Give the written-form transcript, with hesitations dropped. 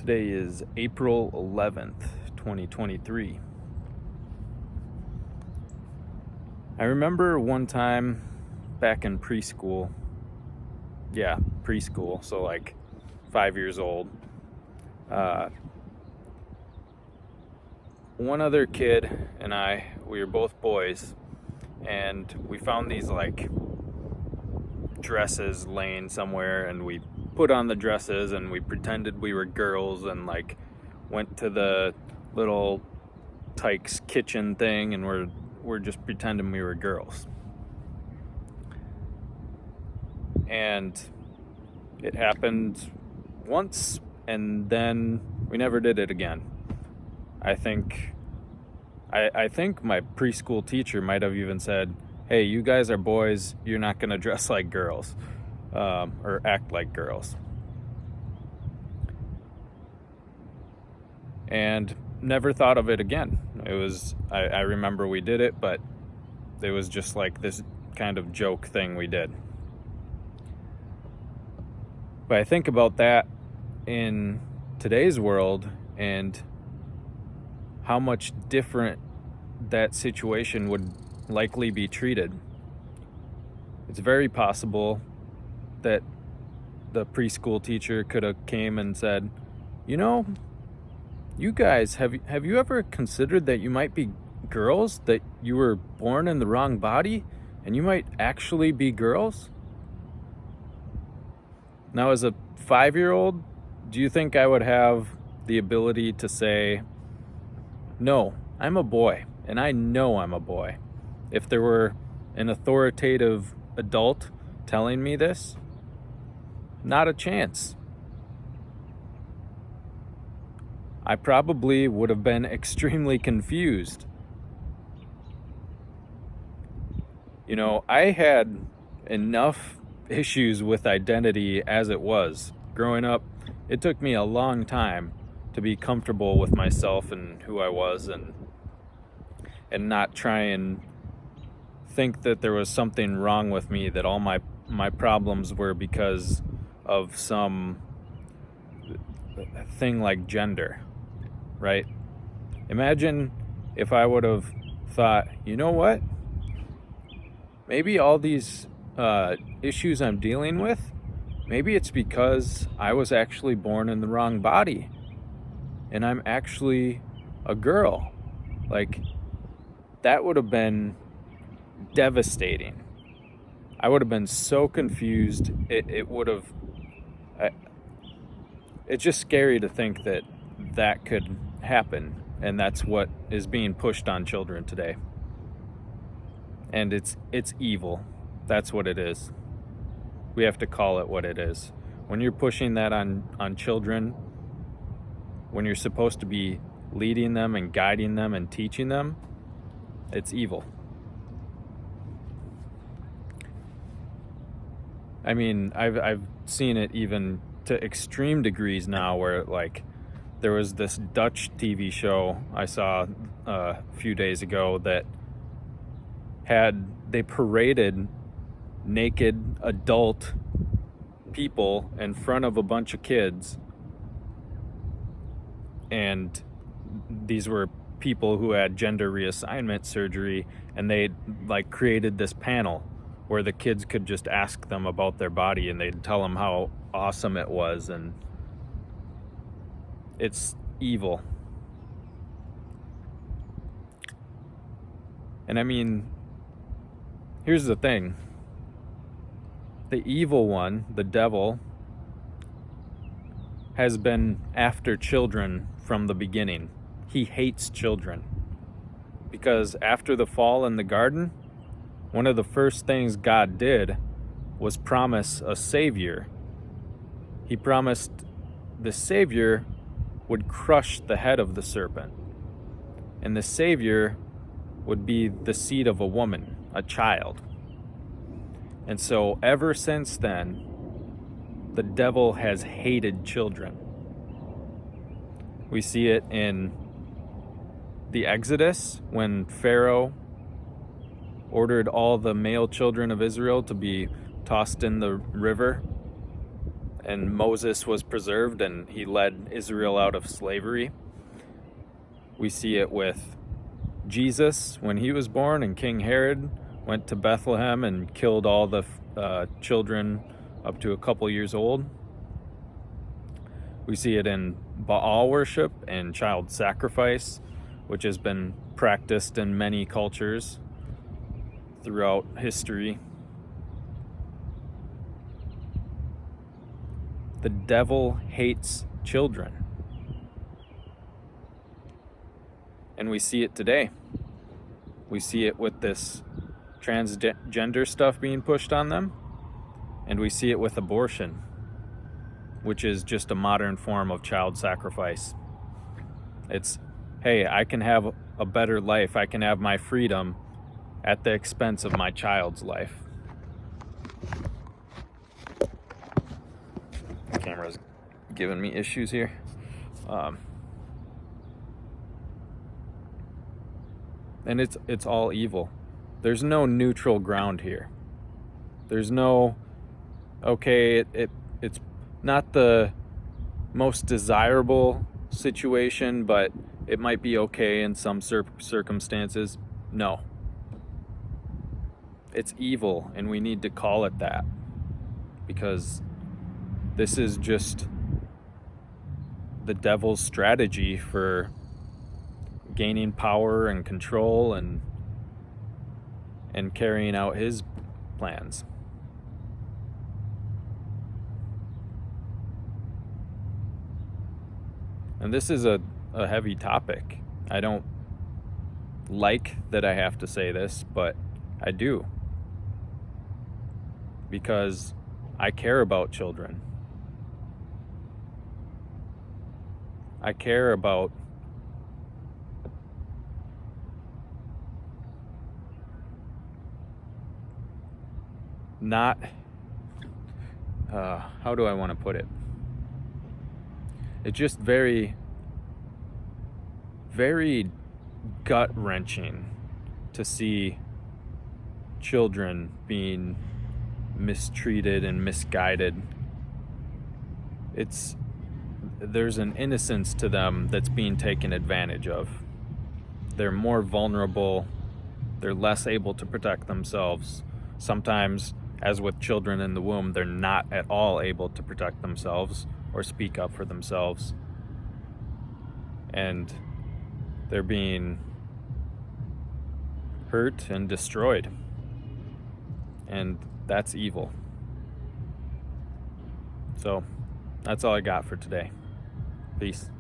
Today is April 11th, 2023. I remember one time back in preschool. Yeah, preschool, so like 5 years old. One other kid and we were both boys, and we found these like dresses laying somewhere, and we put on the dresses and we pretended we were girls and like went to the little Tyke's kitchen thing, and we're just pretending we were girls. And it happened once, and then we never did it again. I think my preschool teacher might have even said, "Hey, you guys are boys. You're not going to dress like girls or act like girls." And never thought of it again. I remember we did it, but it was just like this kind of joke thing we did. But I think about that in today's world and how much different that situation would likely be treated. It's very possible that the preschool teacher could have came and said, you guys, have you ever considered that you might be girls, that you were born in the wrong body and you might actually be girls? Now, as a 5-year-old, do you think I would have the ability to say, "No, I'm a boy, and I know I'm a boy"? If there were an authoritative adult telling me this, not a chance. I probably would have been extremely confused. I had enough issues with identity as it was. Growing up, it took me a long time to be comfortable with myself and who I was, and not try and think that there was something wrong with me, that all my problems were because of some thing like gender, right? Imagine if I would have thought, you know what? Maybe all these issues I'm dealing with, maybe it's because I was actually born in the wrong body and I'm actually a girl. Like, that would have been devastating. I would have been so confused. It's just scary to think that could happen, and that's what is being pushed on children today. And it's evil. That's what it is. We have to call it what it is. When you're pushing that on children, when you're supposed to be leading them and guiding them and teaching them, it's evil. I mean, I've seen it even to extreme degrees now, where like there was this Dutch TV show I saw a few days ago that they paraded naked adult people in front of a bunch of kids, and these were people who had gender reassignment surgery, and they like created this panel where the kids could just ask them about their body and they'd tell them how awesome it was. And it's evil. And I mean, here's the thing. The evil one, the devil, has been after children from the beginning. He hates children. Because after the fall in the garden, one of the first things God did was promise a savior. He promised the savior would crush the head of the serpent. And the savior would be the seed of a woman, a child. And so ever since then, the devil has hated children. We see it in the Exodus, when Pharaoh ordered all the male children of Israel to be tossed in the river and Moses was preserved and he led Israel out of slavery. We see it with Jesus when he was born, and King Herod went to Bethlehem and killed all the children up to a couple years old. We see it in Baal worship and child sacrifice, which has been practiced in many cultures throughout history. The devil hates children. And we see it today. We see it with this transgender stuff being pushed on them. And we see it with abortion, which is just a modern form of child sacrifice. It's, hey, I can have a better life. I can have my freedom at the expense of my child's life. The camera's giving me issues here. And it's all evil. There's no neutral ground here. There's no, okay, it's not the most desirable situation, but it might be okay in some circumstances. No. It's evil, and we need to call it that, because this is just the devil's strategy for gaining power and control and carrying out his plans. And this is a heavy topic. I don't like that I have to say this, but I do. Because I care about children. I care about not, how do I want to put it? It's just very, very gut-wrenching to see children being mistreated and misguided. There's an innocence to them that's being taken advantage of. They're more vulnerable. They're less able to protect themselves. Sometimes, as with children in the womb, they're not at all able to protect themselves or speak up for themselves. And they're being hurt and destroyed. And that's evil. So, that's all I got for today. Peace.